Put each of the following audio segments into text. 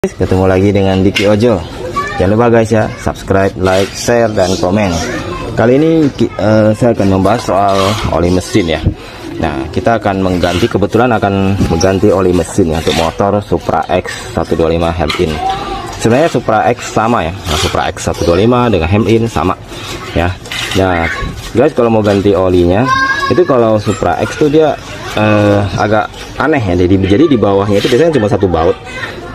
Ketemu lagi dengan Diki Ojo. Jangan lupa guys ya, subscribe, like, share, dan komen. Kali ini saya akan membahas soal oli mesin ya. Nah, kita akan kebetulan akan mengganti oli mesin ya, untuk motor Supra X 125 Hem-In. Sebenarnya Supra X sama ya, nah, Supra X 125 dengan Hem-In sama ya. Nah guys, kalau mau ganti olinya itu, kalau Supra X tuh dia agak aneh ya, jadi di bawahnya itu biasanya cuma satu baut.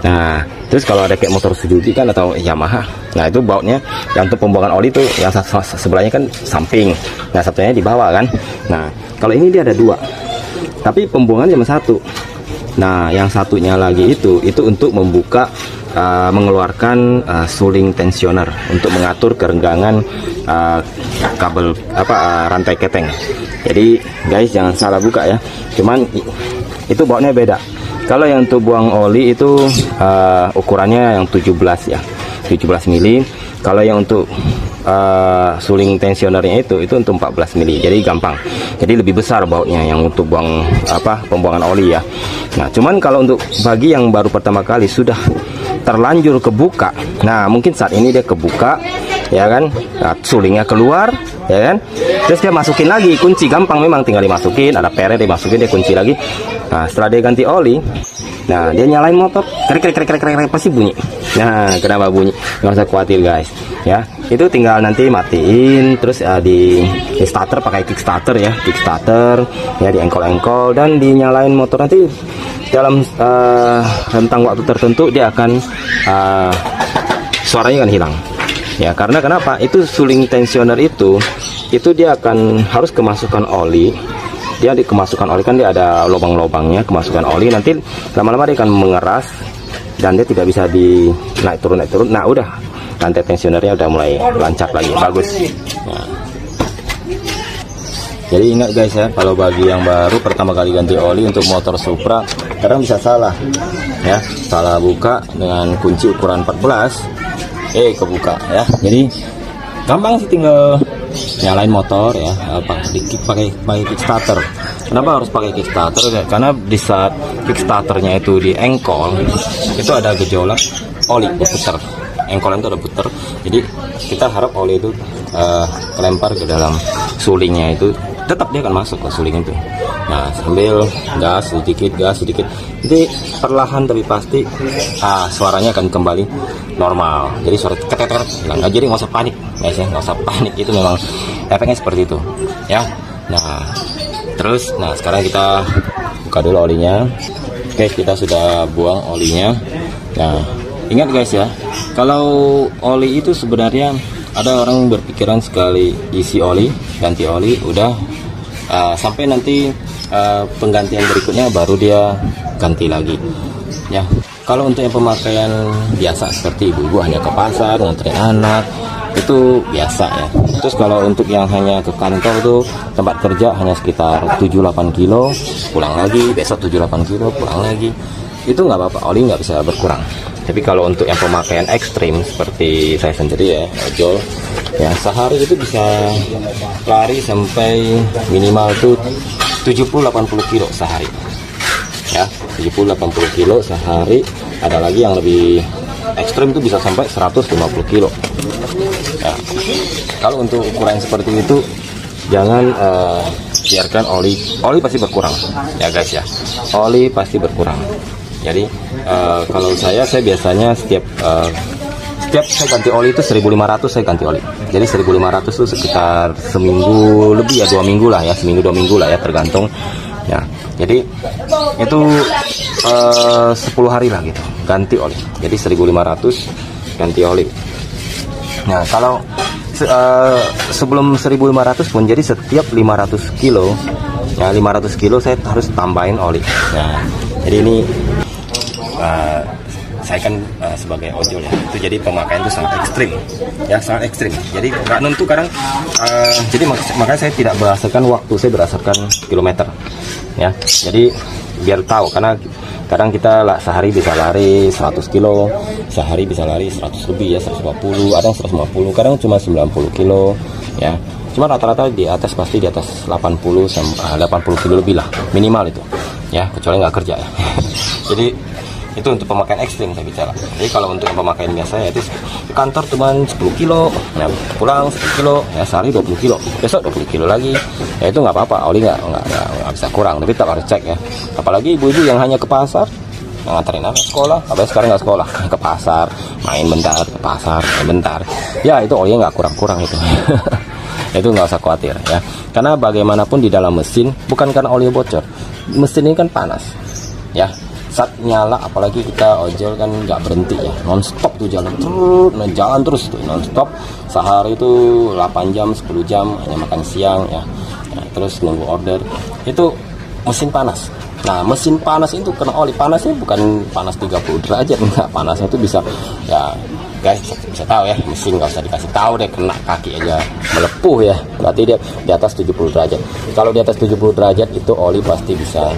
Nah, terus kalau ada kayak motor Suzuki kan atau Yamaha, nah itu bautnya yang untuk pembuangan oli tuh yang sebelahnya kan samping, nah satunya di bawah kan. Nah, kalau ini dia ada dua, tapi pembuangan cuma satu. Nah, yang satunya lagi itu untuk membuka, mengeluarkan suling tensioner untuk mengatur kerenggangan kabel rantai keteng. Jadi guys, jangan salah buka ya. Cuman itu bautnya beda. Kalau yang untuk buang oli itu ukurannya yang 17 ya, 17 mili. Kalau yang untuk suling tensionernya itu untuk 14 mili. Jadi gampang. Jadi lebih besar bautnya yang untuk buang pembuangan oli ya. Nah, cuman kalau untuk bagi yang baru pertama kali sudah terlanjur kebuka, nah mungkin saat ini dia kebuka ya kan, nah, sulingnya keluar ya kan, terus dia masukin lagi kunci, gampang memang, tinggal dimasukin, ada peret dimasukin, dia kunci lagi. Nah, setelah dia ganti oli, nah dia nyalain motor, krek pasti bunyi. Nah, kenapa bunyi? Nggak usah khawatir guys ya, itu tinggal nanti matiin, terus di starter pakai kickstarter ya, di engkol dan dinyalain motor. Nanti dalam rentang waktu tertentu dia akan suaranya akan hilang ya. Karena kenapa? Itu suling tensioner itu dia akan harus kemasukan oli. Dia kemasukan oli kan, dia ada lubang-lubangnya, kemasukan oli, nanti lama-lama dia akan mengeras dan dia tidak bisa di naik turun. Nah, udah rantai tensionernya udah mulai lancar lagi, bagus. Nah, jadi ingat guys ya, kalau bagi yang baru pertama kali ganti oli untuk motor Supra, kadang bisa salah ya, salah buka dengan kunci ukuran 14, kebuka ya. Jadi gampang sih, tinggal nyalain motor ya, pakai kickstarter. Kenapa harus pakai kickstarter? Karena di saat kickstarternya itu di engkol, itu ada gejolak oli berputar, engkolnya itu ada putar. Jadi kita harap oli itu kelempar ke dalam sulingnya, itu tetap dia akan masuk ke suling itu. Nah, sambil gas sedikit, jadi perlahan tapi pasti suaranya akan kembali normal. Jadi suara keteter. Nah, jadi nggak usah panik guys ya, nggak usah panik, itu memang efeknya seperti itu ya. Nah, terus sekarang kita buka dulu olinya. Oke, kita sudah buang olinya. Nah, ingat guys ya, kalau oli itu sebenarnya ada orang berpikiran sekali isi oli, ganti oli, udah sampai nanti penggantian berikutnya baru dia ganti lagi ya. Kalau untuk yang pemakaian biasa seperti ibu-ibu hanya ke pasar nganterin anak, itu biasa ya. Terus kalau untuk yang hanya ke kantor tuh, tempat kerja hanya sekitar 7-8 kilo pulang lagi, besok 7-8 kilo pulang lagi, itu nggak apa-apa, oli nggak bisa berkurang. Tapi kalau untuk yang pemakaian ekstrim seperti saya sendiri ya, ojol ya, sehari itu bisa lari sampai minimal tuh 70-80 kilo sehari ya, 70-80 kilo sehari. Ada lagi yang lebih ekstrim itu bisa sampai 150 kilo ya. Kalau untuk ukuran seperti itu, jangan biarkan oli pasti berkurang ya guys ya, oli pasti berkurang. Jadi kalau saya biasanya setiap saya ganti oli itu 1.500 saya ganti oli. Jadi 1.500 itu sekitar seminggu lebih ya, 2 minggu lah ya, seminggu 2 minggu lah ya, tergantung ya. Jadi itu 10 hari lah gitu ganti oli. Jadi 1.500 ganti oli. Nah, kalau sebelum 1.500 pun, jadi setiap 500 kilo ya, 500 kilo saya harus tambahin oli. Nah, jadi ini saya kan sebagai ojol ya, itu jadi pemakaian itu sangat ekstrim ya, sangat ekstrim. Jadi nggak nentu kadang, jadi makanya saya tidak berdasarkan waktu, saya berdasarkan kilometer ya. Jadi biar tahu, karena kadang kita sehari bisa lari 100 kilo, sehari bisa lari 100 lebih ya, 150, ada 150, kadang cuma 90 kilo ya. Cuma rata-rata di atas, pasti di atas 80 kilo lebih lah minimal itu ya, kecuali nggak kerja ya. Jadi Itu untuk pemakaian ekstrim saya bicara. Jadi kalau untuk yang pemakaian biasa ya itu di kantor cuma 10 kilo, ya, pulang 10 kilo, ya sehari 20 kilo, besok 20 kilo lagi, ya itu nggak apa-apa, oli nggak bisa kurang, tapi tetap harus cek ya. Apalagi ibu-ibu yang hanya ke pasar, nganterin anak sekolah, apalagi sekarang nggak sekolah, ke pasar, main bentar, ke pasar, main bentar, ya itu olinya nggak kurang-kurang itu. Itu nggak usah khawatir ya, karena bagaimanapun di dalam mesin bukan karena oli bocor, mesin ini kan panas ya. Saat nyala, apalagi kita ojol kan nggak berhenti ya, non-stop tuh jalan terus tuh non-stop, sehari itu 8 jam 10 jam hanya makan siang ya, terus nunggu order, itu mesin panas. Nah mesin panas itu kena oli, panasnya bukan panas 30 derajat, enggak, panasnya itu bisa ya guys, bisa tahu ya, mesin nggak usah dikasih tahu deh, kena kaki aja melepuh ya, berarti dia di atas 70 derajat. Kalau di atas 70 derajat itu oli pasti bisa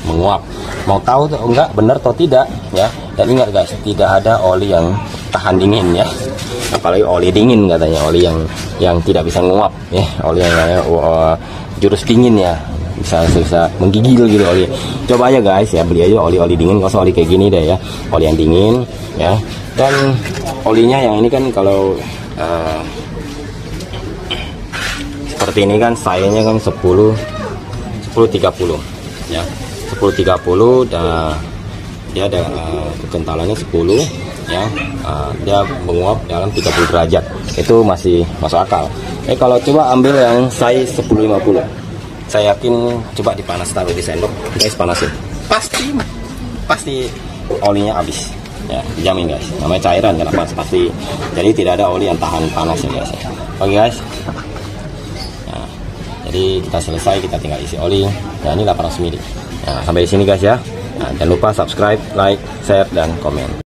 menguap. Mau tahu atau enggak benar atau tidak ya, dan ingat guys, tidak ada oli yang tahan dingin ya, apalagi oli dingin katanya, oli yang tidak bisa menguap ya, oli yang jurus dingin ya, bisa menggigil gitu oli. Coba aja guys ya, beli aja oli dingin, nggak usah oli kayak gini deh ya, oli yang dingin ya. Dan olinya yang ini kan kalau seperti ini kan sayanya kan 10 30 ya, 10-30, dan dia ada kekentalannya 10 ya, dia menguap dalam 30 derajat, itu masih masuk akal. Kalau coba ambil yang size 10-50, saya yakin, coba dipanas, taruh di sendok guys, panasin, pasti olinya habis ya, jamin guys, namanya cairan kan pasti, jadi tidak ada oli yang tahan panas ya guys. Oke guys, nah, jadi kita selesai, kita tinggal isi oli. Nah ini 800 ml. Nah, sampai di sini guys ya. Nah, jangan lupa subscribe, like, share, dan komen.